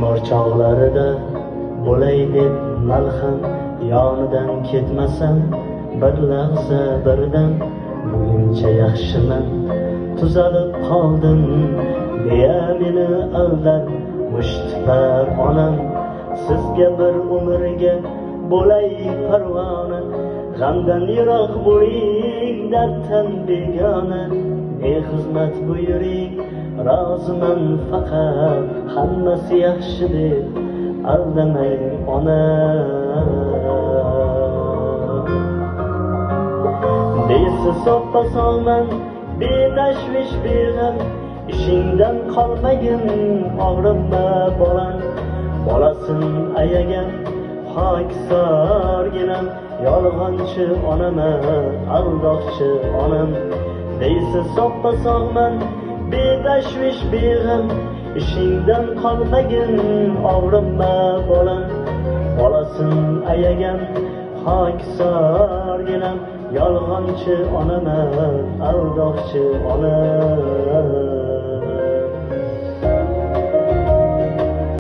bemor chog'larida bo'lay deb malham yonidan ketmasam bir lahza birdan buguncha yaxshiman tuzalib qoldim deya meni aldab mushtipar onam sizga bir umrga bo'lay parvona g'amdan yiroq bo'ling darddan begona xizmat buyuring roziman faqat hammasi yaxshi deb aldamang ona deysiz soppa solman betashvish beg'am ishingdan qolmagin og'rinma bolam bolasin ayagan hokisorginam yolg'onchi onaman aldoqchi onam deysiz soppa solman betashvish beg'am ishingdan qolmagin og'rinma bolam bolasin ayagan hokisorginam yolg'onchi onaman aldoqchi onam